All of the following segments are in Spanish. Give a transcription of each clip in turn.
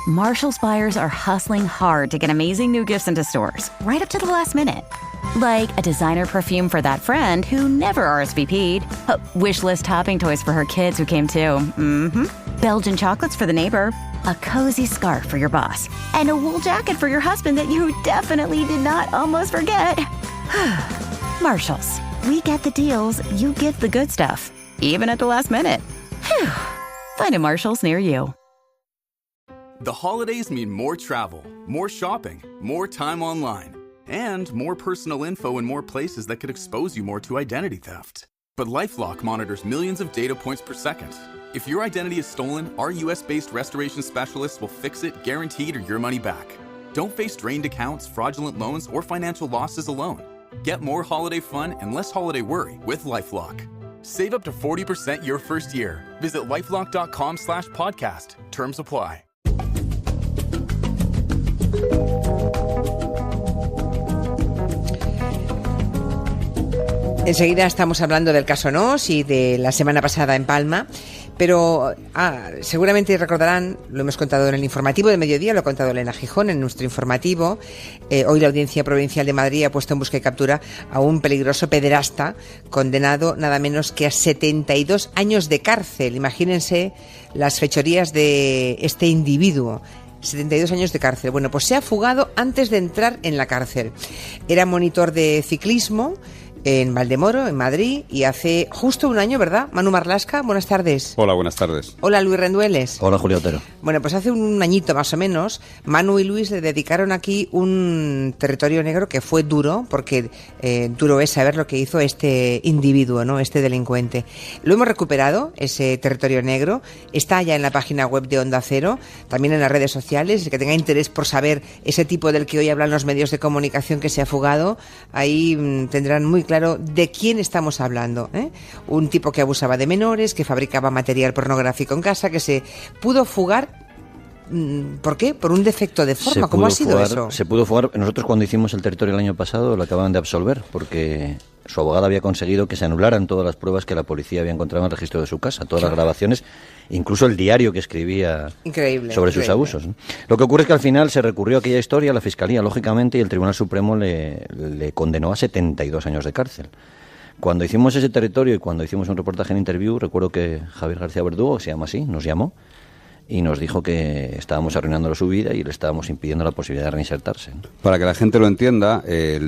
Marshall's buyers are hustling hard to get amazing new gifts into stores, right up to the last minute. Like a designer perfume for that friend who never RSVP'd, wish list topping toys for her kids who came too, Belgian chocolates for the neighbor, a cozy scarf for your boss, and a wool jacket for your husband that you definitely did not almost forget. Marshalls, we get the deals, you get the good stuff, even at the last minute. Phew. Find a Marshalls near you. The holidays mean more travel, more shopping, more time online, and more personal info in more places that could expose you more to identity theft. But LifeLock monitors millions of data points per second. If your identity is stolen, our US-based restoration specialists will fix it, guaranteed, or your money back. Don't face drained accounts, fraudulent loans, or financial losses alone. Get more holiday fun and less holiday worry with LifeLock. Save up to 40% your first year. Visit LifeLock.com/podcast. Terms apply. Enseguida estamos hablando del caso Nos y de la semana pasada en Palma, pero seguramente recordarán, lo hemos contado en el informativo de mediodía, lo ha contado Elena Gijón en nuestro informativo. Hoy la Audiencia Provincial de Madrid ha puesto en busca y captura a un peligroso pederasta condenado nada menos que a 72 años de cárcel. Imagínense las fechorías de este individuo. 72 años de cárcel. Bueno, pues se ha fugado antes de entrar en la cárcel. Era monitor de ciclismo en Valdemoro, en Madrid, y hace justo un año, ¿verdad? Manu Marlasca, buenas tardes. Hola, buenas tardes. Hola, Luis Rendueles. Hola, Julio Otero. Bueno, pues hace un añito más o menos, Manu y Luis le dedicaron aquí un territorio negro que fue duro, porque duro es saber lo que hizo este individuo, ¿no? Este delincuente. Lo hemos recuperado, ese territorio negro, está ya en la página web de Onda Cero, también en las redes sociales. El que tenga interés por saber ese tipo del que hoy hablan los medios de comunicación que se ha fugado, ahí tendrán muy claro de quién estamos hablando, ¿eh? Un tipo que abusaba de menores, que fabricaba material pornográfico en casa, que se pudo fugar. ¿Por qué? Por un defecto de forma. ¿Cómo ha sido eso? Se pudo fugar. Nosotros cuando hicimos el territorio el año pasado lo acababan de absolver porque su abogada había conseguido que se anularan todas las pruebas que la policía había encontrado en el registro de su casa, todas las grabaciones, incluso el diario que escribía sobre sus abusos, ¿no? Lo que ocurre es que al final se recurrió a aquella historia, a la Fiscalía, lógicamente, y el Tribunal Supremo le condenó a 72 años de cárcel. Cuando hicimos ese territorio y cuando hicimos un reportaje en Interview, recuerdo que Javier García Verdugo, que se llama así, nos llamó y nos dijo que estábamos arruinándole su vida y le estábamos impidiendo la posibilidad de reinsertarse, ¿no? Para que la gente lo entienda,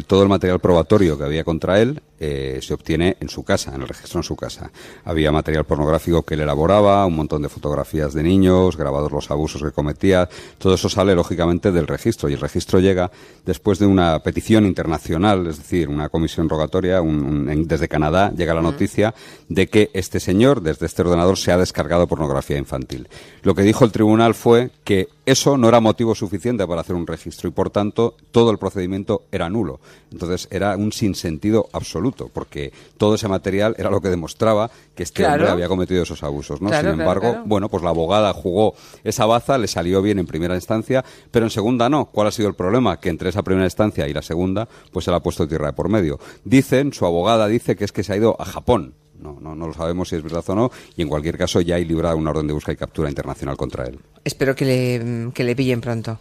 todo el material probatorio que había contra él se obtiene en su casa, en el registro en su casa. Había material pornográfico que él elaboraba, un montón de fotografías de niños, grabados los abusos que cometía. Todo eso sale, lógicamente, del registro, y el registro llega después de una petición internacional, es decir, una comisión rogatoria. Desde Canadá llega la noticia de que este señor, desde este ordenador, se ha descargado pornografía infantil. Lo que dijo el tribunal fue que eso no era motivo suficiente para hacer un registro y, por tanto, todo el procedimiento era nulo. Entonces, era un sinsentido absoluto, porque todo ese material era lo que demostraba que este hombre había cometido esos abusos, ¿no? Sin embargo, bueno, pues la abogada jugó esa baza, le salió bien en primera instancia, pero en segunda no. ¿Cuál ha sido el problema? Que entre esa primera instancia y la segunda, pues se le ha puesto tierra de por medio. Su abogada dice que es que se ha ido a Japón. No lo sabemos si es verdad o no, y en cualquier caso ya hay librada una orden de búsqueda y captura internacional contra él. Espero que le pillen pronto.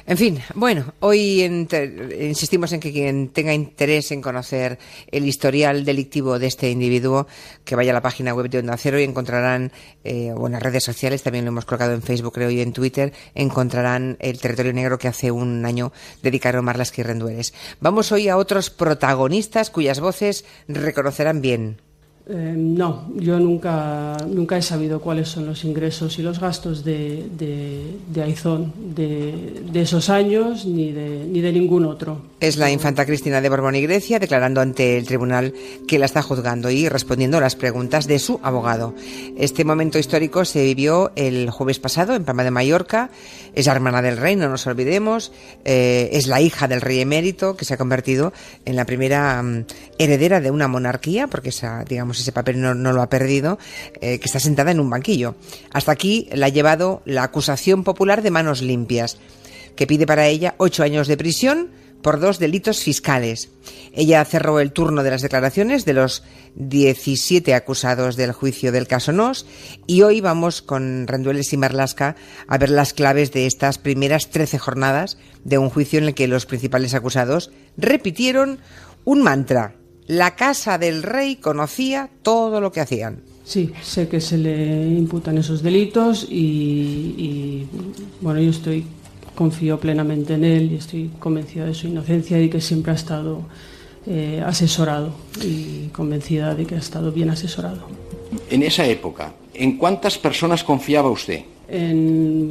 En fin, bueno, hoy insistimos en que quien tenga interés en conocer el historial delictivo de este individuo, que vaya a la página web de Onda Cero y encontrarán, o en las redes sociales, también lo hemos colocado en Facebook, creo, y en Twitter, encontrarán el territorio negro que hace un año dedicaron Marlasca y Rendueles. Vamos hoy a otros protagonistas cuyas voces reconocerán bien. No, yo nunca he sabido cuáles son los ingresos y los gastos de Aizón de esos años ni de ningún otro. Es la infanta Cristina de Borbón y Grecia declarando ante el tribunal que la está juzgando y respondiendo a las preguntas de su abogado. Este momento histórico se vivió el jueves pasado en Palma de Mallorca. Es la hermana del rey, no nos olvidemos. Es la hija del rey emérito, que se ha convertido en la primera heredera de una monarquía, porque ese papel no lo ha perdido, que está sentada en un banquillo. Hasta aquí la ha llevado la acusación popular de Manos Limpias, que pide para ella 8 años de prisión por 2 delitos fiscales. Ella cerró el turno de las declaraciones de los 17 acusados del juicio del caso Nos, y hoy vamos con Rendueles y Marlaska a ver las claves de estas primeras 13 jornadas de un juicio en el que los principales acusados repitieron un mantra: la Casa del Rey conocía todo lo que hacían. Sí, sé que se le imputan esos delitos y bueno, confío plenamente en él y estoy convencida de su inocencia y que siempre ha estado asesorado, y convencida de que ha estado bien asesorado. En esa época, ¿en cuántas personas confiaba usted?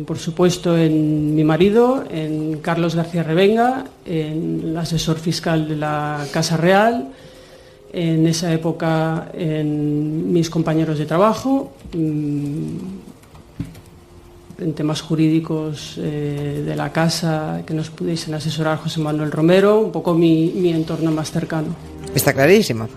Por supuesto, en mi marido, en Carlos García Revenga, en el asesor fiscal de la Casa Real, en esa época en mis compañeros de trabajo, en temas jurídicos de la casa que nos pudiesen asesorar José Manuel Romero, un poco mi entorno más cercano. Está clarísimo.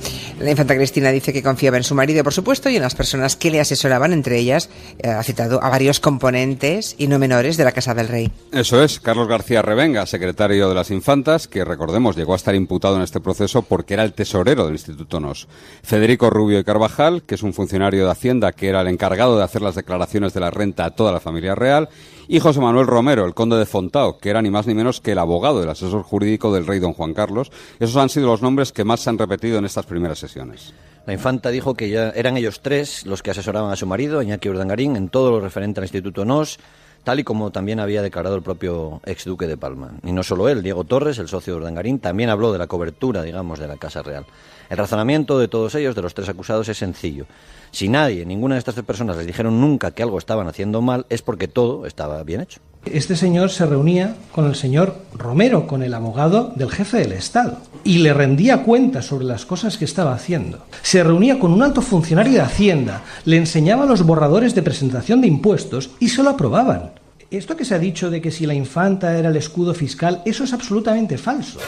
La infanta Cristina dice que confiaba en su marido, por supuesto, y en las personas que le asesoraban, entre ellas ha citado a varios componentes y no menores de la Casa del Rey. Eso es, Carlos García Revenga, secretario de las Infantas, que recordemos llegó a estar imputado en este proceso porque era el tesorero del Instituto Nos. Federico Rubio y Carvajal, que es un funcionario de Hacienda que era el encargado de hacer las declaraciones de la renta a toda la familia real, y José Manuel Romero, el conde de Fontao, que era ni más ni menos que el abogado del asesor jurídico del rey don Juan Carlos. Esos han sido los nombres que más se han repetido en estas primeras sesiones. La infanta dijo que ya eran ellos 3 los que asesoraban a su marido, Iñaki Urdangarín, en todo lo referente al Instituto Nos, tal y como también había declarado el propio exduque de Palma. Y no solo él, Diego Torres, el socio de Urdangarín, también habló de la cobertura, digamos, de la Casa Real. El razonamiento de todos ellos, de los 3 acusados, es sencillo. Si ninguna de estas 3 personas les dijeron nunca que algo estaban haciendo mal, es porque todo estaba bien hecho. Este señor se reunía con el señor Romero, con el abogado del jefe del Estado, y le rendía cuentas sobre las cosas que estaba haciendo. Se reunía con un alto funcionario de Hacienda, le enseñaba los borradores de presentación de impuestos y se lo aprobaban. Esto que se ha dicho de que si la infanta era el escudo fiscal, eso es absolutamente falso.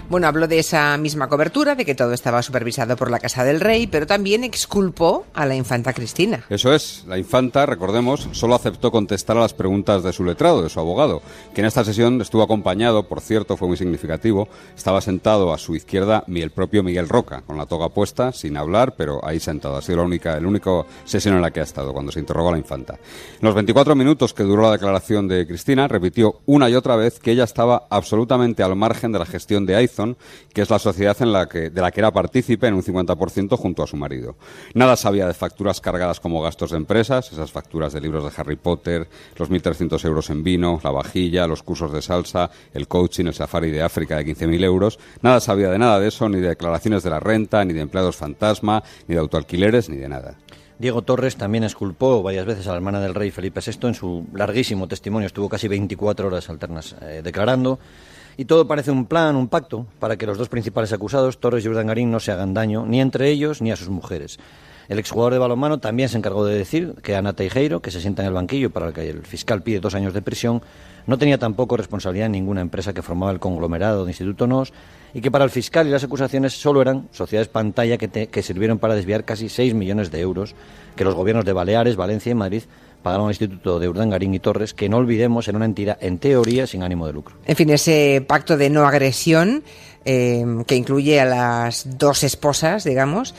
Bueno, habló de esa misma cobertura, de que todo estaba supervisado por la Casa del Rey, pero también exculpó a la infanta Cristina. Eso es, la infanta, recordemos, solo aceptó contestar a las preguntas de su letrado, de su abogado, que en esta sesión estuvo acompañado, por cierto, fue muy significativo, estaba sentado a su izquierda el propio Miguel Roca, con la toga puesta, sin hablar, pero ahí sentado. Ha sido el único sesión en la que ha estado, cuando se interrogó a la infanta. En los 24 minutos que duró la declaración de Cristina, repitió una y otra vez que ella estaba absolutamente al margen de la gestión de Aizon, que es la sociedad de la que era partícipe en un 50% junto a su marido. Nada sabía de facturas cargadas como gastos de empresas, esas facturas de libros de Harry Potter, los 1.300 euros en vino, la vajilla, los cursos de salsa, el coaching, el safari de África de 15.000 euros. Nada sabía de nada de eso, ni de declaraciones de la renta, ni de empleados fantasma, ni de autoalquileres, ni de nada. Diego Torres también exculpó varias veces a la hermana del rey Felipe VI en su larguísimo testimonio. Estuvo casi 24 horas alternas declarando. Y todo parece un plan, un pacto, para que los 2 principales acusados, Torres y Urdangarín, no se hagan daño ni entre ellos ni a sus mujeres. El exjugador de balonmano también se encargó de decir que Ana Teijeiro, que se sienta en el banquillo para el que el fiscal pide 2 años de prisión, no tenía tampoco responsabilidad en ninguna empresa que formaba el conglomerado de Instituto Nos, y que para el fiscal y las acusaciones solo eran sociedades pantalla que sirvieron para desviar casi 6 millones de euros que los gobiernos de Baleares, Valencia y Madrid pagaron al Instituto de Urdangarín y Torres, que no olvidemos era una entidad en teoría sin ánimo de lucro. En fin, ese pacto de no agresión que incluye a las 2 esposas, digamos,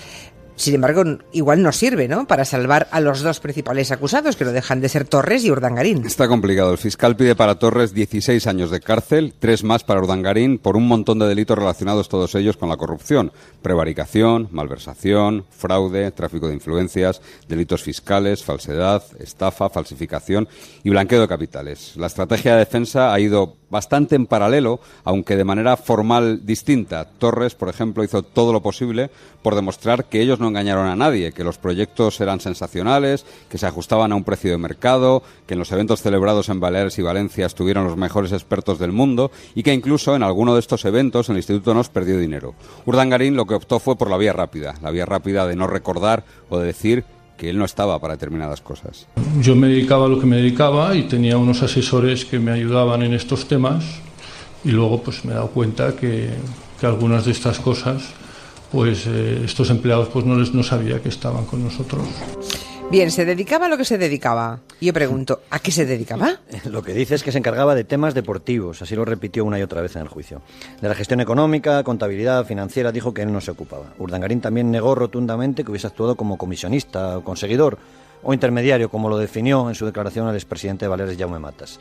sin embargo, igual no sirve, ¿no?, para salvar a los 2 principales acusados, que no dejan de ser Torres y Urdangarín. Está complicado. El fiscal pide para Torres 16 años de cárcel, 3 más para Urdangarín, por un montón de delitos relacionados todos ellos con la corrupción. Prevaricación, malversación, fraude, tráfico de influencias, delitos fiscales, falsedad, estafa, falsificación y blanqueo de capitales. La estrategia de defensa ha ido bastante en paralelo, aunque de manera formal distinta. Torres, por ejemplo, hizo todo lo posible por demostrar que ellos no engañaron a nadie, que los proyectos eran sensacionales, que se ajustaban a un precio de mercado, que en los eventos celebrados en Baleares y Valencia estuvieron los mejores expertos del mundo y que incluso en alguno de estos eventos el Instituto Nos perdió dinero. Urdangarín lo que optó fue por la vía rápida de no recordar o de decir que él no estaba para determinadas cosas. Yo me dedicaba a lo que me dedicaba y tenía unos asesores que me ayudaban en estos temas, y luego pues me he dado cuenta que algunas de estas cosas pues estos empleados pues no sabía que estaban con nosotros. Bien, ¿se dedicaba a lo que se dedicaba? Yo pregunto, ¿a qué se dedicaba? Lo que dice es que se encargaba de temas deportivos, así lo repitió una y otra vez en el juicio. De la gestión económica, contabilidad, financiera, dijo que él no se ocupaba. Urdangarín también negó rotundamente que hubiese actuado como comisionista o conseguidor o intermediario, como lo definió en su declaración al expresidente Baleares, Jaume Matas.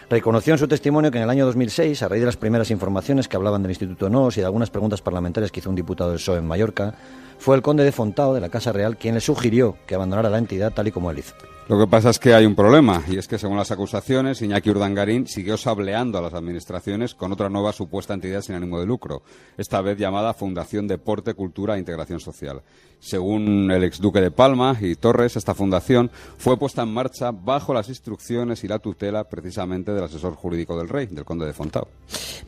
Reconoció en su testimonio que en el año 2006, a raíz de las primeras informaciones que hablaban del Instituto NOS y de algunas preguntas parlamentarias que hizo un diputado del PSOE en Mallorca, fue el conde de Fontao, de la Casa Real, quien le sugirió que abandonara la entidad tal y como él hizo. Lo que pasa es que hay un problema, y es que según las acusaciones, Iñaki Urdangarín siguió sableando a las administraciones con otra nueva supuesta entidad sin ánimo de lucro, esta vez llamada Fundación Deporte, Cultura e Integración Social. Según el exduque de Palma y Torres, esta fundación fue puesta en marcha bajo las instrucciones y la tutela precisamente del asesor jurídico del rey, del conde de Fontao.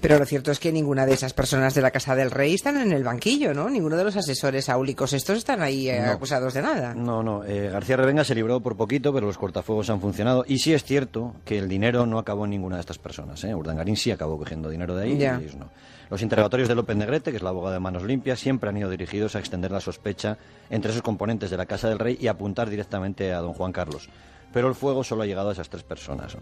Pero lo cierto es que ninguna de esas personas de la Casa del Rey están en el banquillo, ¿no? Ninguno de los asesores áulicos estos están ahí acusados de nada. No. García Revenga se libró por poquito, pero los cortafuegos han funcionado. Y sí es cierto que el dinero no acabó en ninguna de estas personas, ¿eh? Urdangarín sí acabó cogiendo dinero de ahí y ellos no. Los interrogatorios de López Negrete, que es la abogada de Manos Limpias, siempre han ido dirigidos a extender la sospecha entre esos componentes de la Casa del Rey y apuntar directamente a don Juan Carlos. Pero el fuego solo ha llegado a esas tres personas.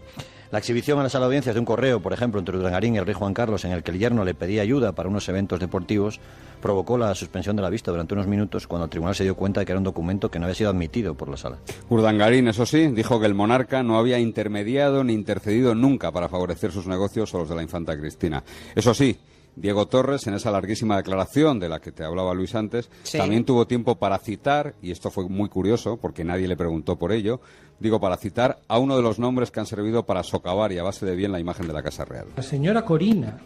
La exhibición en la sala de audiencias de un correo, por ejemplo, entre Urdangarín y el rey Juan Carlos, en el que el yerno le pedía ayuda para unos eventos deportivos, provocó la suspensión de la vista durante unos minutos cuando el tribunal se dio cuenta de que era un documento que no había sido admitido por la sala. Urdangarín, eso sí, dijo que el monarca no había intermediado ni intercedido nunca para favorecer sus negocios o los de la infanta Cristina. Eso sí, Diego Torres, en esa larguísima declaración de la que te hablaba Luis antes, también tuvo tiempo para citar, y esto fue muy curioso porque nadie le preguntó por ello, para citar a uno de los nombres que han servido para socavar y a base de bien la imagen de la Casa Real. La señora Corina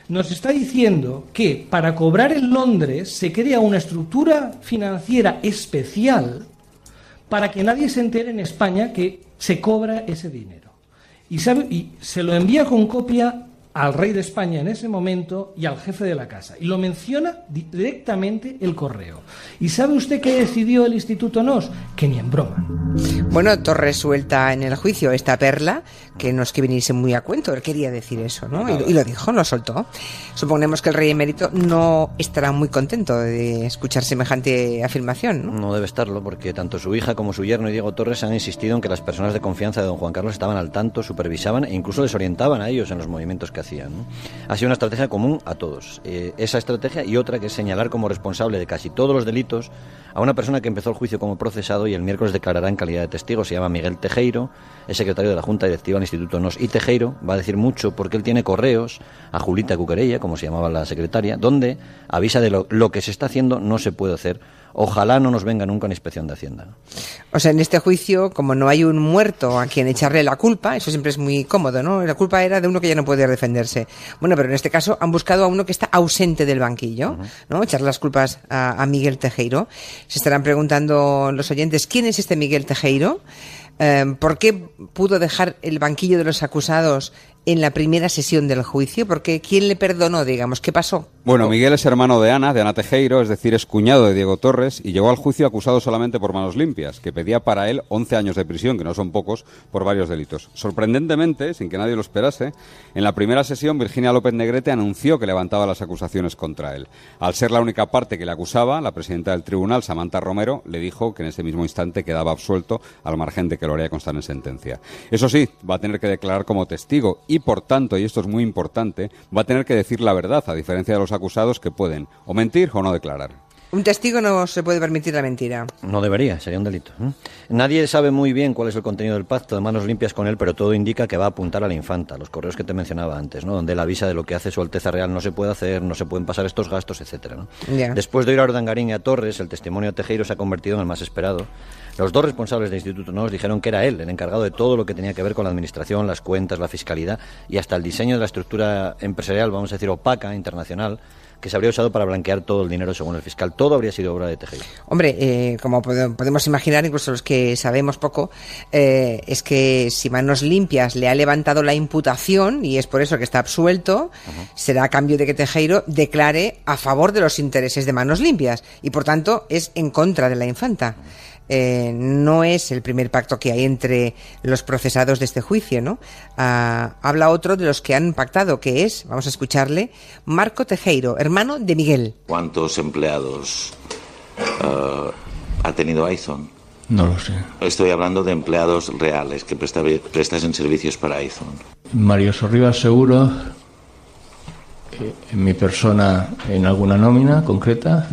nos está diciendo que para cobrar en Londres se crea una estructura financiera especial para que nadie se entere en España que se cobra ese dinero. Y se lo envía con copia al rey de España en ese momento y al jefe de la casa. Y lo menciona directamente el correo. ¿Y sabe usted qué decidió el Instituto NOS? Que ni en broma. Bueno, Torres suelta en el juicio esta perla, que no es que viniese muy a cuento, él quería decir eso, ¿no? Y lo dijo, lo soltó. Suponemos que el rey emérito no estará muy contento de escuchar semejante afirmación, ¿no? No debe estarlo, porque tanto su hija como su yerno y Diego Torres han insistido en que las personas de confianza de don Juan Carlos estaban al tanto, supervisaban e incluso les orientaban a ellos en los movimientos que hacían, ¿no? Ha sido una estrategia común a todos. Esa estrategia y otra que es señalar como responsable de casi todos los delitos a una persona que empezó el juicio como procesado y el miércoles declarará en calidad de testigo. Se llama Miguel Tejero, es secretario de la Junta Directiva del Instituto NOS. Y Tejero va a decir mucho porque él tiene correos a Julita Cuquerella, como se llamaba la secretaria, donde avisa de lo que se está haciendo no se puede hacer. Ojalá no nos venga nunca una inspección de Hacienda, ¿no? O sea, en este juicio, como no hay un muerto a quien echarle la culpa, eso siempre es muy cómodo, ¿no? La culpa era de uno que ya no puede defenderse. Bueno, pero en este caso han buscado a uno que está ausente del banquillo, ¿no? Echar las culpas a Miguel Tejero. Se estarán preguntando los oyentes, ¿quién es este Miguel Tejero? ¿Por qué pudo dejar el banquillo de los acusados en la primera sesión del juicio? Porque ¿quién le perdonó, digamos? ¿Qué pasó? Bueno, Miguel es hermano de Ana Tejero, es decir, es cuñado de Diego Torres, y llegó al juicio acusado solamente por Manos Limpias, que pedía para él 11 años de prisión, que no son pocos, por varios delitos. Sorprendentemente, sin que nadie lo esperase, en la primera sesión Virginia López Negrete anunció que levantaba las acusaciones contra él. Al ser la única parte que le acusaba, la presidenta del tribunal, Samantha Romero, le dijo que en ese mismo instante quedaba absuelto, al margen de que lo haría constar en sentencia. Eso sí, va a tener que declarar como testigo y, por tanto, y esto es muy importante, va a tener que decir la verdad, a diferencia de los acusados que pueden o mentir o no declarar. Un testigo no se puede permitir la mentira. No debería, sería un delito. Nadie sabe muy bien cuál es el contenido del pacto de Manos Limpias con él, pero todo indica que va a apuntar a la infanta, los correos que te mencionaba antes, ¿no? Donde él avisa de lo que hace Su Alteza Real no se puede hacer, no se pueden pasar estos gastos, etcétera, ¿no? Yeah. Después de oír a Urdangarín y a Torres, el testimonio de Tejero se ha convertido en el más esperado. Los dos responsables del Instituto NOS dijeron que era él el encargado de todo lo que tenía que ver con la administración, las cuentas, la fiscalidad y hasta el diseño de la estructura empresarial, vamos a decir, opaca, internacional, que se habría usado para blanquear todo el dinero según el fiscal. Todo habría sido obra de Tejero. Hombre, como podemos imaginar, incluso los que sabemos poco, es que si Manos Limpias le ha levantado la imputación y es por eso que está absuelto, será a cambio de que Tejero declare a favor de los intereses de Manos Limpias y por tanto es en contra de la infanta. No es el primer pacto que hay entre los procesados de este juicio, ¿no? Habla otro de los que han pactado, que es, vamos a escucharle, Marco Tejero, hermano de Miguel. ¿Cuántos empleados ha tenido Aizon? No lo sé. Estoy hablando de empleados reales que prestasen servicios para Aizon. Mario Sorribas seguro, en mi persona en alguna nómina concreta,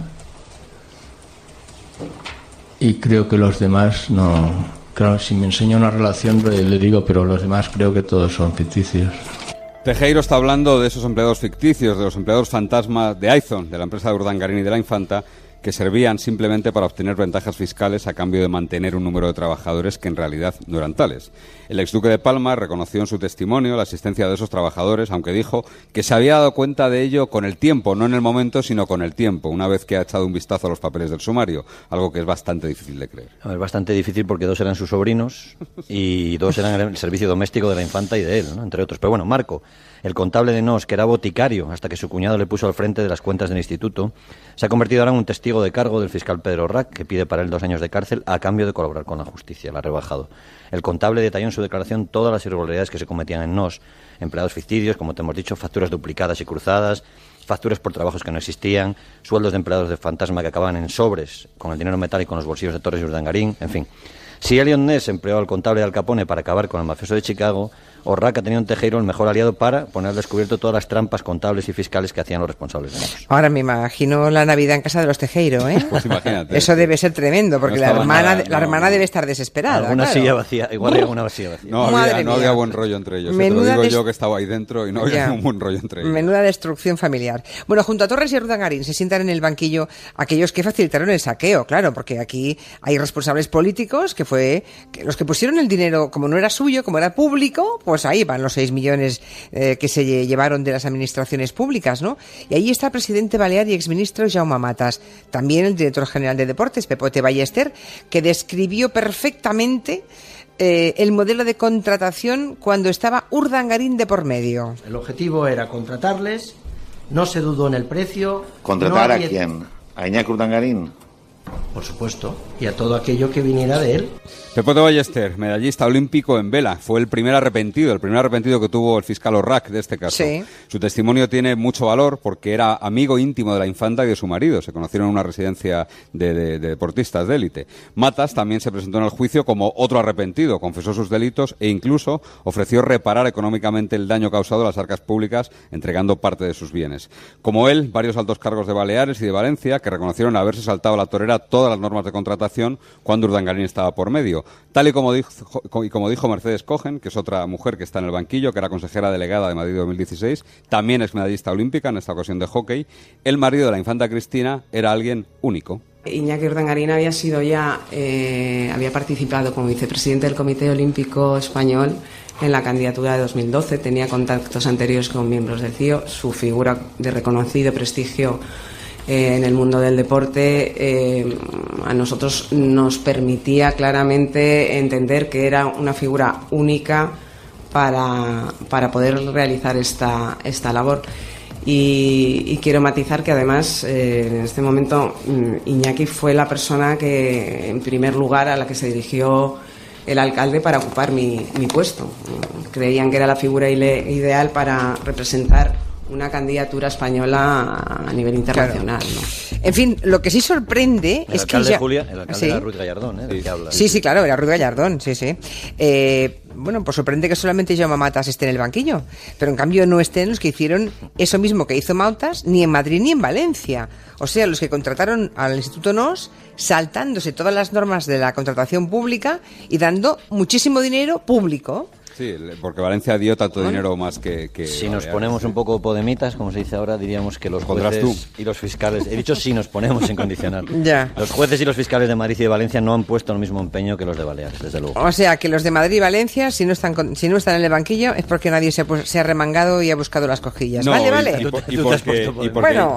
y creo que los demás no. Claro, si me enseña una relación le digo, pero los demás creo que todos son ficticios. Tejero está hablando de esos empleados ficticios, de los empleados fantasmas de Aizon, de la empresa de Urdangarín y de la Infanta, que servían simplemente para obtener ventajas fiscales a cambio de mantener un número de trabajadores que en realidad no eran tales. El exduque de Palma reconoció en su testimonio la existencia de esos trabajadores, aunque dijo que se había dado cuenta de ello con el tiempo, no en el momento, sino con el tiempo, una vez que ha echado un vistazo a los papeles del sumario, algo que es bastante difícil de creer. Es bastante difícil porque 2 eran sus sobrinos y 2 eran el servicio doméstico de la Infanta y de él, ¿no? Entre otros. Pero bueno, Marco, el contable de Nos, que era boticario hasta que su cuñado le puso al frente de las cuentas del instituto, se ha convertido ahora en un testigo de cargo del fiscal Pedro Rack, que pide para él 2 años de cárcel a cambio de colaborar con la justicia. La ha rebajado. El contable detalló en su declaración todas las irregularidades que se cometían en Nos: empleados ficticios, como te hemos dicho, facturas duplicadas y cruzadas, facturas por trabajos que no existían, sueldos de empleados de fantasma que acababan en sobres con el dinero metálico en los bolsillos de Torres y Urdangarín, en fin. Si Elliot Ness empleó al contable de Al Capone para acabar con el mafioso de Chicago, Orrac ha tenido en Tejero el mejor aliado para poner al descubierto todas las trampas contables y fiscales que hacían los responsables de Nos. Ahora me imagino la Navidad en casa de los Tejero, ¿eh? Pues imagínate. Eso debe ser tremendo, porque No la hermana debe estar desesperada. Alguna claro. silla vacía, igual hay alguna silla vacía. No había buen rollo entre ellos. Te lo digo yo que estaba ahí dentro y no había un buen rollo entre ellos. Menuda destrucción familiar. Bueno, junto a Torres y Urdangarín se sientan en el banquillo aquellos que facilitaron el saqueo, claro, porque aquí hay responsables políticos los que pusieron el dinero, como no era suyo, como era público, pues ahí van los 6 millones que se llevaron de las administraciones públicas, ¿no? Y ahí está el presidente balear y exministro Jaume Matas, también el director general de Deportes, Pepote Ballester, que describió perfectamente el modelo de contratación cuando estaba Urdangarín de por medio. El objetivo era contratarles, no se dudó en el precio. ¿Contratar a quién? ¿A Iñaki Urdangarín? Por supuesto, y a todo aquello que viniera de él. Pepote Ballester, medallista olímpico en vela, fue el primer arrepentido que tuvo el fiscal Orrac de este caso. Sí. Su testimonio tiene mucho valor porque era amigo íntimo de la Infanta y de su marido. Se conocieron en una residencia de deportistas de élite. Matas también se presentó en el juicio como otro arrepentido, confesó sus delitos e incluso ofreció reparar económicamente el daño causado a las arcas públicas entregando parte de sus bienes. Como él, varios altos cargos de Baleares y de Valencia que reconocieron haberse saltado a la torera todas las normas de contratación cuando Urdangarín estaba por medio. Tal y como dijo Mercedes Cogen, que es otra mujer que está en el banquillo, que era consejera delegada de Madrid 2016, también es medallista olímpica, en esta ocasión de hockey, el marido de la Infanta Cristina era alguien único. Iñaki Urdangarín había participado como vicepresidente del Comité Olímpico Español en la candidatura de 2012, tenía contactos anteriores con miembros del CIO, su figura de reconocido prestigio en el mundo del deporte a nosotros nos permitía claramente entender que era una figura única para poder realizar esta labor. Y quiero matizar que además en este momento Iñaki fue la persona que en primer lugar a la que se dirigió el alcalde para ocupar mi puesto. Creían que era la figura ideal para representar una candidatura española a nivel internacional. Claro. ¿No? En fin, lo que sí sorprende es que ya... Julia, el alcalde era Ruiz Gallardón, del que habla. Sí, claro, era Ruiz Gallardón, sí. Bueno, pues sorprende que solamente Jaume Matas esté en el banquillo, pero en cambio no estén los que hicieron eso mismo que hizo Matas, ni en Madrid ni en Valencia. O sea, los que contrataron al Instituto Nos, saltándose todas las normas de la contratación pública y dando muchísimo dinero público. Sí, porque Valencia dio tanto dinero más que si nos ponemos un poco podemitas, como se dice ahora, diríamos que los jueces y los fiscales... He dicho si nos ponemos en condicional. Ya. Los jueces y los fiscales de Madrid y de Valencia no han puesto el mismo empeño que los de Baleares, desde luego. O sea, que los de Madrid y Valencia, si no están en el banquillo, es porque nadie se ha remangado y ha buscado las cojillas. No, vale.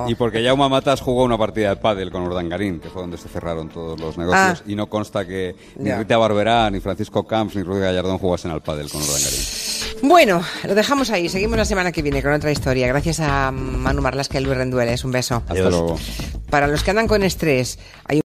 Y porque Jaume Matas jugó una partida de pádel con Urdangarín, que fue donde se cerraron todos los negocios, y no consta que ni Rita Barberá, ni Francisco Camps, ni Ruiz Gallardón jugasen al pádel con Urdangarín. Bueno, lo dejamos ahí. Seguimos la semana que viene con otra historia. Gracias a Manu Marlasca y Luis Rendueles. Un beso. Hasta luego. Para los que andan con estrés, hay